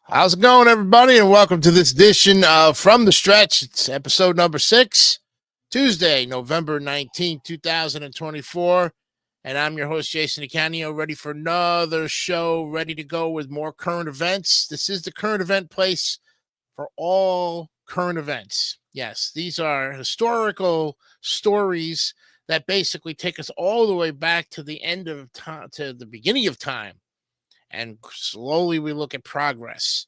How's it going, everybody? And welcome to this edition of From the Stretch. It's episode number 6, Tuesday, November 19th, 2024. And I'm your host, Jason Icanio, ready for another show, ready to go with more current events. This is the current event place for all current events. Yes, these are historical stories that basically take us all the way back to the end of time, to the beginning of time. And slowly we look at progress.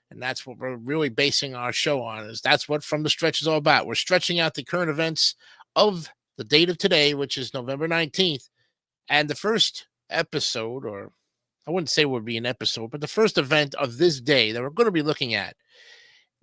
And that's what we're really basing our show on. Is that's what From the Stretch is all about. We're stretching out the current events of the date of today, which is November 19th. And the first episode, or I wouldn't say it would be an episode, but the first event of this day that we're going to be looking at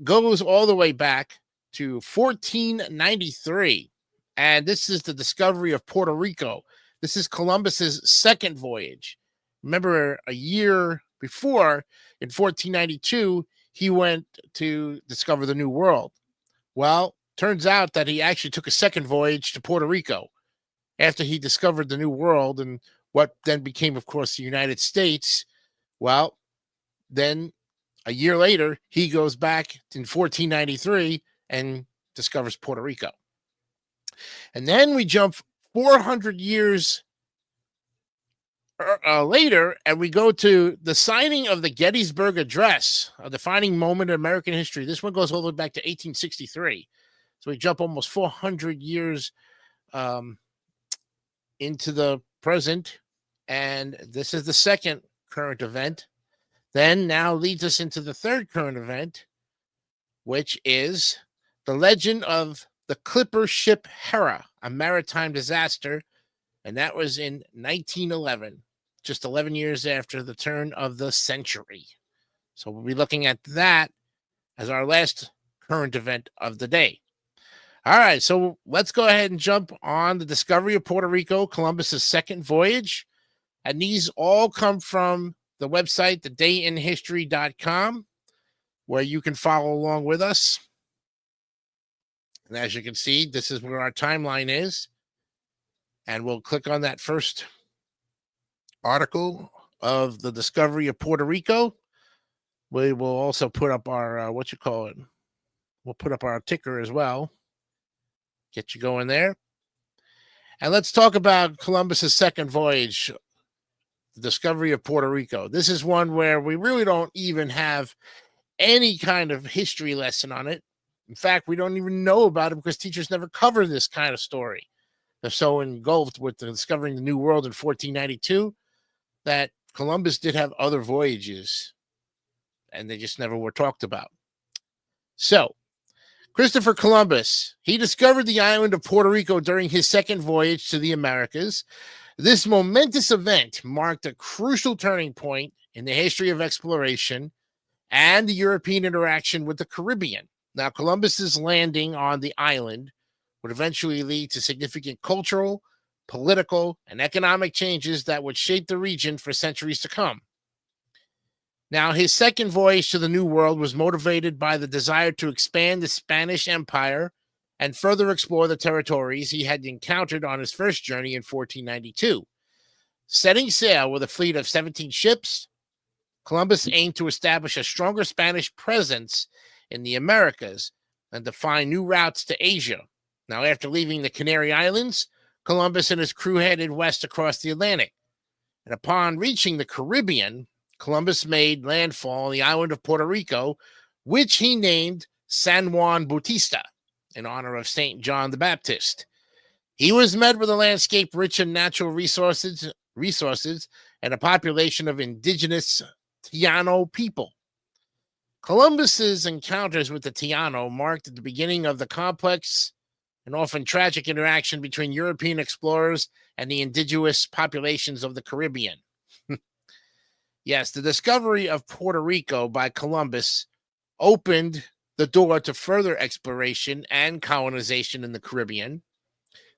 goes all the way back to 1493. And this is the discovery of Puerto Rico. This is Columbus's second voyage. Remember, a year before, in 1492, he went to discover the New World. Well, turns out that he actually took a second voyage to Puerto Rico after he discovered the New World and what then became, of course, the United States. Well, then a year later, he goes back in 1493 and discovers Puerto Rico. And then we jump 400 years later, and we go to the signing of the Gettysburg Address, a defining moment in American history. This one goes all the way back to 1863. So we jump almost 400 years into the present, and this is the second current event. Then now leads us into the third current event, which is the legend of the clipper ship Hera, a maritime disaster. And that was in 1911, just 11 years after the turn of the century. So we'll be looking at that as our last current event of the day. All right, so let's go ahead and jump on the discovery of Puerto Rico, Columbus's second voyage. And these all come from the website, thedayinhistory.com, where you can follow along with us. And as you can see, this is where our timeline is. And we'll click on that first article of the discovery of Puerto Rico. We will also put up our, we'll put up our ticker as well. Get you going there. And let's talk about Columbus's second voyage, the discovery of Puerto Rico. This is one where we really don't even have any kind of history lesson on it. In fact, we don't even know about it because teachers never cover this kind of story. They're so engulfed with discovering the New World in 1492 that Columbus did have other voyages, and they just never were talked about. So, Christopher Columbus, he discovered the island of Puerto Rico during his second voyage to the Americas. This momentous event marked a crucial turning point in the history of exploration and the European interaction with the Caribbean. Now, Columbus's landing on the island would eventually lead to significant cultural, political, and economic changes that would shape the region for centuries to come. Now, his second voyage to the New World was motivated by the desire to expand the Spanish Empire and further explore the territories he had encountered on his first journey in 1492. Setting sail with a fleet of 17 ships, Columbus aimed to establish a stronger Spanish presence in the Americas and to find new routes to Asia. Now, after leaving the Canary Islands, Columbus and his crew headed west across the Atlantic. And upon reaching the Caribbean, Columbus made landfall on the island of Puerto Rico, which he named San Juan Bautista in honor of St. John the Baptist. He was met with a landscape rich in natural resources and a population of indigenous Taino people. Columbus's encounters with the Taino marked the beginning of the complex and often tragic interaction between European explorers and the indigenous populations of the Caribbean. Yes, the discovery of Puerto Rico by Columbus opened the door to further exploration and colonization in the Caribbean.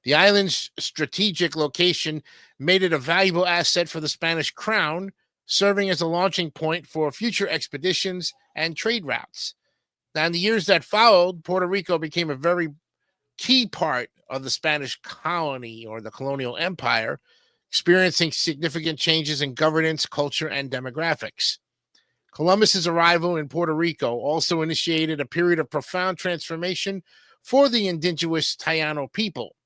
The island's strategic location made it a valuable asset for the Spanish crown, serving as a launching point for future expeditions and trade routes. Now, in the years that followed, Puerto Rico became a very key part of the Spanish colony or the colonial empire, experiencing significant changes in governance, culture, and demographics. Columbus's arrival in Puerto Rico also initiated a period of profound transformation for the indigenous Taino people.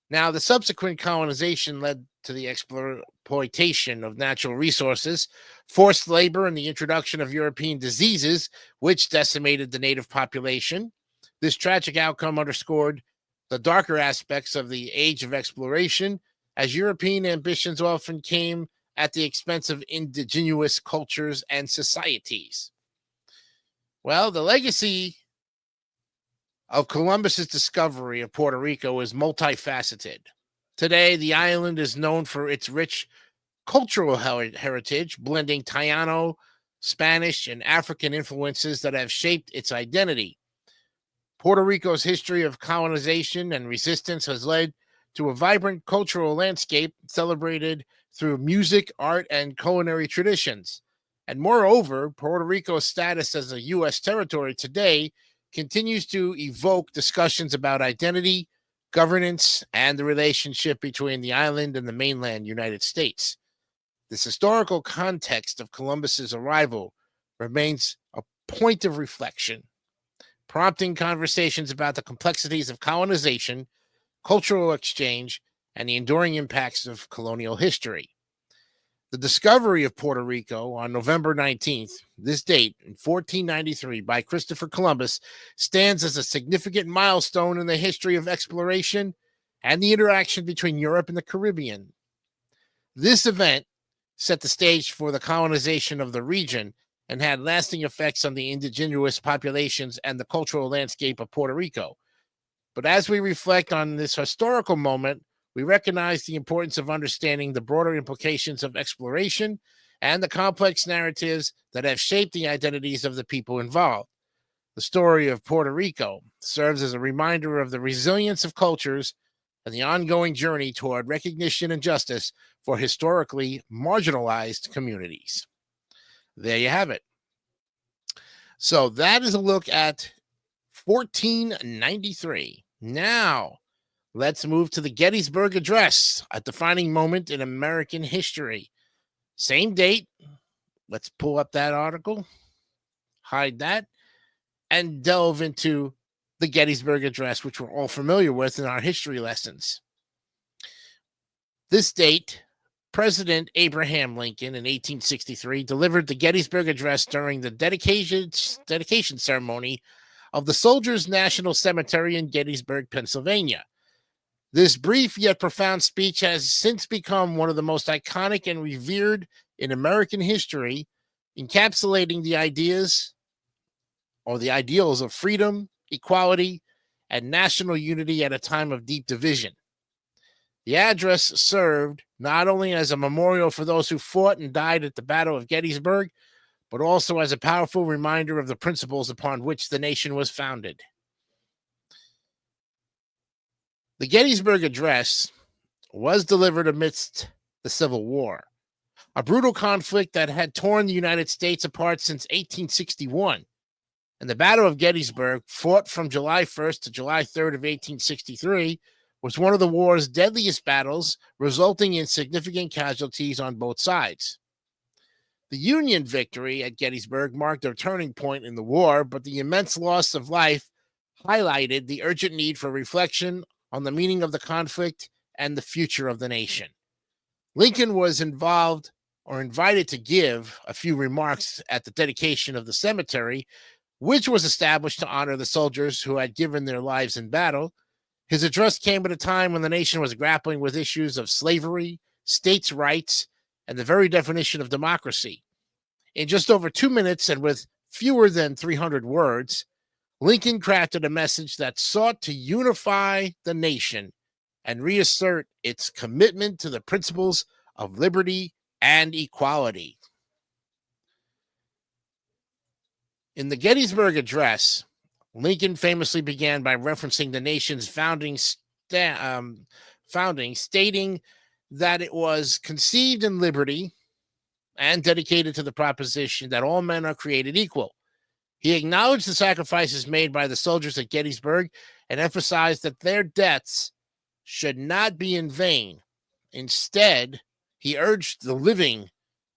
Now, the subsequent colonization led to the exploitation of natural resources, forced labor, and the introduction of European diseases, which decimated the native population. This tragic outcome underscored the darker aspects of the age of exploration, as European ambitions often came at the expense of indigenous cultures and societies. Well, the legacy of Columbus's discovery of Puerto Rico is multifaceted. Today, the island is known for its rich cultural heritage, blending Taino, Spanish, and African influences that have shaped its identity. Puerto Rico's history of colonization and resistance has led to a vibrant cultural landscape celebrated through music, art, and culinary traditions. And moreover, Puerto Rico's status as a U.S. territory today continues to evoke discussions about identity, governance, and the relationship between the island and the mainland United States. This historical context of Columbus's arrival remains a point of reflection, prompting conversations about the complexities of colonization, cultural exchange, and the enduring impacts of colonial history. The discovery of Puerto Rico on November 19th, this date in 1493, by Christopher Columbus, stands as a significant milestone in the history of exploration and the interaction between Europe and the Caribbean. This event set the stage for the colonization of the region and had lasting effects on the indigenous populations and the cultural landscape of Puerto Rico. But as we reflect on this historical moment, we recognize the importance of understanding the broader implications of exploration and the complex narratives that have shaped the identities of the people involved. The story of Puerto Rico serves as a reminder of the resilience of cultures and the ongoing journey toward recognition and justice for historically marginalized communities. There you have it. So that is a look at 1493. Now, let's move to the Gettysburg Address, a defining moment in American history. Same date. Let's pull up that article, hide that, and delve into the Gettysburg Address, which we're all familiar with in our history lessons. This date, President Abraham Lincoln in 1863 delivered the Gettysburg Address during the dedication ceremony of the Soldiers' National Cemetery in Gettysburg, Pennsylvania. This brief yet profound speech has since become one of the most iconic and revered in American history, encapsulating the ideas or the ideals of freedom, equality, and national unity at a time of deep division. The address served not only as a memorial for those who fought and died at the Battle of Gettysburg, but also as a powerful reminder of the principles upon which the nation was founded. The Gettysburg Address was delivered amidst the Civil War, a brutal conflict that had torn the United States apart since 1861. And the Battle of Gettysburg, fought from July 1st to July 3rd of 1863, was one of the war's deadliest battles, resulting in significant casualties on both sides. The Union victory at Gettysburg marked a turning point in the war, but the immense loss of life highlighted the urgent need for reflection on the meaning of the conflict and the future of the nation. Lincoln was invited to give a few remarks at the dedication of the cemetery, which was established to honor the soldiers who had given their lives in battle. His address came at a time when the nation was grappling with issues of slavery, states' rights, and the very definition of democracy. In just over 2 minutes and with fewer than 300 words, Lincoln crafted a message that sought to unify the nation and reassert its commitment to the principles of liberty and equality. In the Gettysburg Address, Lincoln famously began by referencing the nation's founding, stating that it was conceived in liberty and dedicated to the proposition that all men are created equal. He acknowledged the sacrifices made by the soldiers at Gettysburg and emphasized that their deaths should not be in vain. Instead, he urged the living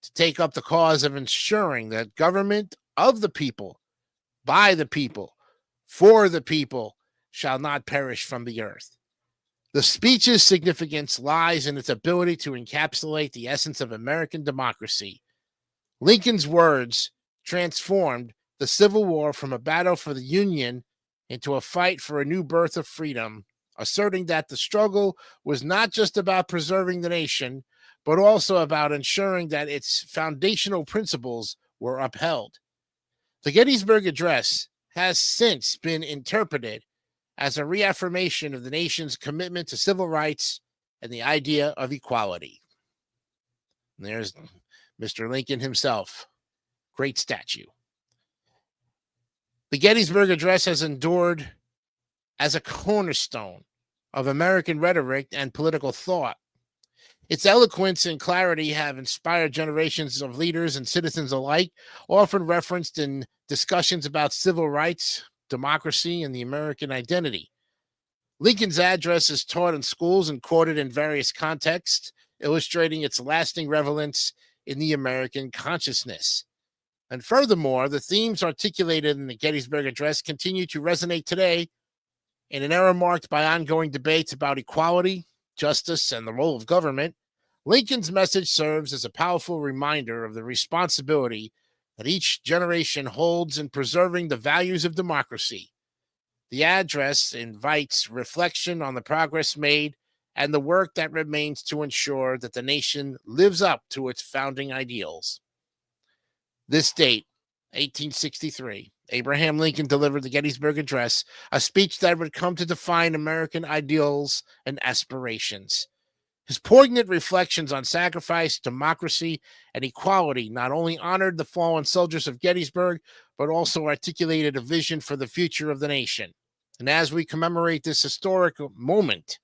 to take up the cause of ensuring that government of the people, by the people, for the people, shall not perish from the earth. The speech's significance lies in its ability to encapsulate the essence of American democracy. Lincoln's words transformed the Civil War from a battle for the Union into a fight for a new birth of freedom, asserting that the struggle was not just about preserving the nation, but also about ensuring that its foundational principles were upheld. The Gettysburg Address has since been interpreted as a reaffirmation of the nation's commitment to civil rights and the idea of equality. And there's Mr. Lincoln himself. Great statue. The Gettysburg Address has endured as a cornerstone of American rhetoric and political thought. Its eloquence and clarity have inspired generations of leaders and citizens alike, often referenced in discussions about civil rights, democracy, and the American identity. Lincoln's address is taught in schools and quoted in various contexts, illustrating its lasting relevance in the American consciousness. And furthermore, the themes articulated in the Gettysburg Address continue to resonate today in an era marked by ongoing debates about equality, justice, and the role of government. Lincoln's message serves as a powerful reminder of the responsibility that each generation holds in preserving the values of democracy. The address invites reflection on the progress made and the work that remains to ensure that the nation lives up to its founding ideals. This date, 1863, Abraham Lincoln delivered the Gettysburg Address, a speech that would come to define American ideals and aspirations. His poignant reflections on sacrifice, democracy, and equality not only honored the fallen soldiers of Gettysburg, but also articulated a vision for the future of the nation. And as we commemorate this historic moment,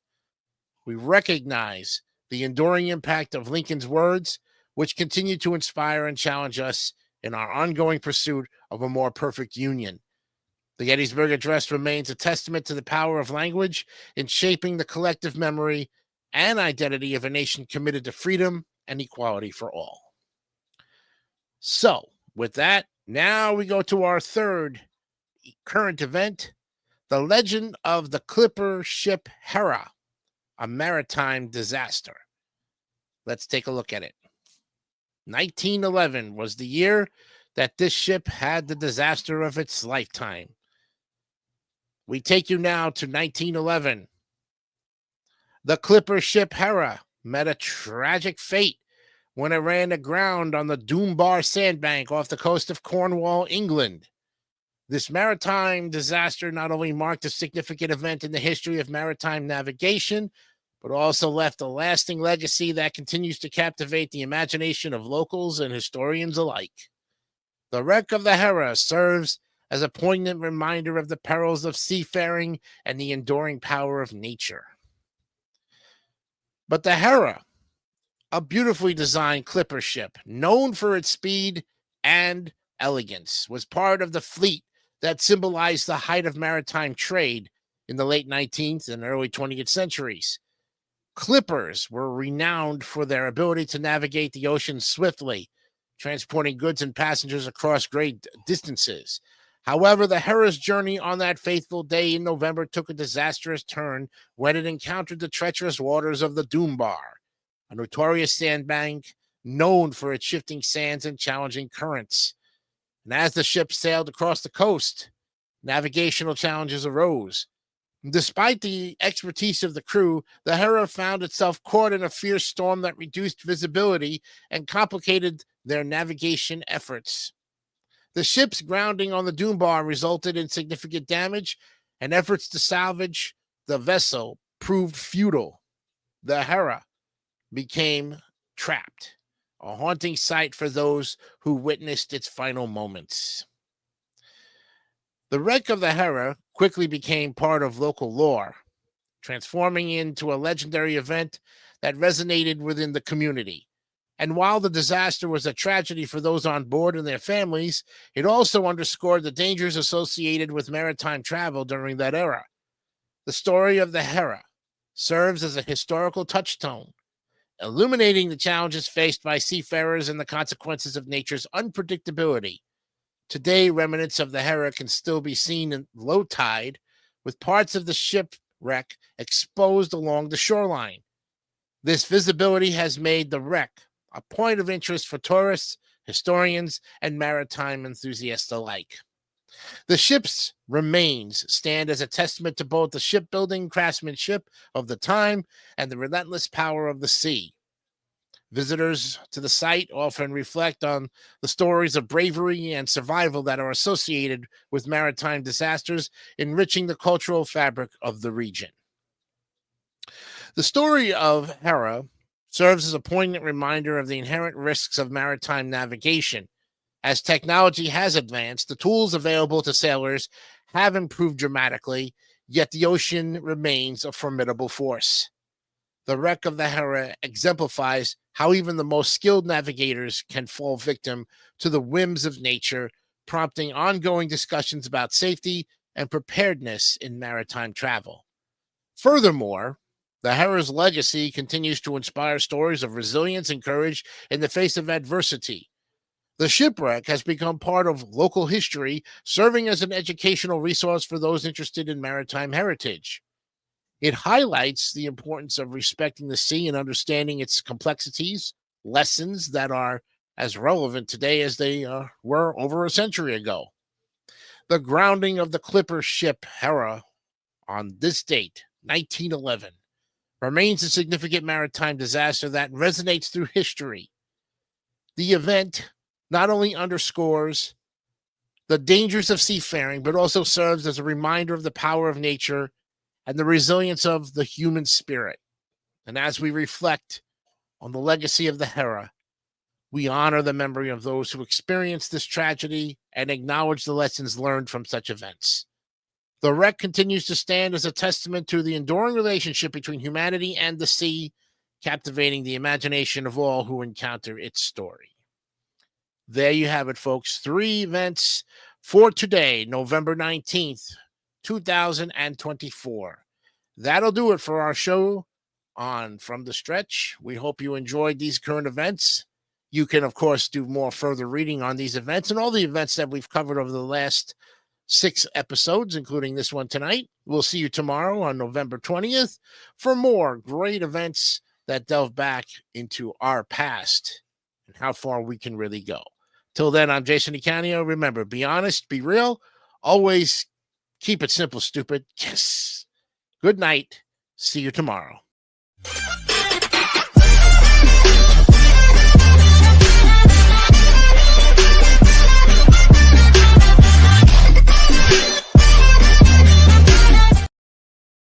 we recognize the enduring impact of Lincoln's words, which continue to inspire and challenge us in our ongoing pursuit of a more perfect union. The Gettysburg Address remains a testament to the power of language in shaping the collective memory and identity of a nation committed to freedom and equality for all. So, with that, now we go to our third current event, the legend of the clipper ship Hera, a maritime disaster. Let's take a look at it. 1911 was the year that this ship had the disaster of its lifetime. We take you now to 1911. The clipper ship Hera met a tragic fate when it ran aground on the Dunbar sandbank off the coast of Cornwall, England. This maritime disaster not only marked a significant event in the history of maritime navigation, but also left a lasting legacy that continues to captivate the imagination of locals and historians alike. The wreck of the Hera serves as a poignant reminder of the perils of seafaring and the enduring power of nature. But the Hera, a beautifully designed clipper ship known for its speed and elegance, was part of the fleet that symbolized the height of maritime trade in the late 19th and early 20th centuries. Clippers were renowned for their ability to navigate the ocean swiftly, transporting goods and passengers across great distances. However, the Hera's journey on that fateful day in November took a disastrous turn when it encountered the treacherous waters of the Dunbar, a notorious sandbank known for its shifting sands and challenging currents. And as the ship sailed across the coast, navigational challenges arose. Despite the expertise of the crew, the Hera found itself caught in a fierce storm that reduced visibility and complicated their navigation efforts. The ship's grounding on the Dunbar resulted in significant damage, and efforts to salvage the vessel proved futile. The Hera became trapped, a haunting sight for those who witnessed its final moments. The wreck of the Hera quickly became part of local lore, transforming into a legendary event that resonated within the community. And while the disaster was a tragedy for those on board and their families, it also underscored the dangers associated with maritime travel during that era. The story of the Hera serves as a historical touchstone, illuminating the challenges faced by seafarers and the consequences of nature's unpredictability. Today, remnants of the Hera can still be seen in low tide, with parts of the shipwreck exposed along the shoreline. This visibility has made the wreck a point of interest for tourists, historians, and maritime enthusiasts alike. The ship's remains stand as a testament to both the shipbuilding craftsmanship of the time and the relentless power of the sea. Visitors to the site often reflect on the stories of bravery and survival that are associated with maritime disasters, enriching the cultural fabric of the region. The story of Hera serves as a poignant reminder of the inherent risks of maritime navigation. As technology has advanced, the tools available to sailors have improved dramatically, yet the ocean remains a formidable force. The wreck of the Hera exemplifies how even the most skilled navigators can fall victim to the whims of nature, prompting ongoing discussions about safety and preparedness in maritime travel. Furthermore, the Hera's legacy continues to inspire stories of resilience and courage in the face of adversity. The shipwreck has become part of local history, serving as an educational resource for those interested in maritime heritage. It highlights the importance of respecting the sea and understanding its complexities, lessons that are as relevant today as they were over a century ago. The grounding of the clipper ship Hera on this date, 1911, remains a significant maritime disaster that resonates through history. The event not only underscores the dangers of seafaring, but also serves as a reminder of the power of nature and the resilience of the human spirit. And as we reflect on the legacy of the Hera, we honor the memory of those who experienced this tragedy and acknowledge the lessons learned from such events. The wreck continues to stand as a testament to the enduring relationship between humanity and the sea, captivating the imagination of all who encounter its story. There you have it, folks. 3 events for today, November 19th, 2024. That'll do it for our show on From the Stretch. We hope you enjoyed these current events. You can, of course, do more further reading on these events and all the events that we've covered over the last 6 episodes, including this one tonight. We'll see you tomorrow on November 20th for more great events that delve back into our past and how far we can really go. Till then, I'm Jason DeCanio. Remember, be honest, be real, always keep it simple, stupid. Yes. Good night. See you tomorrow.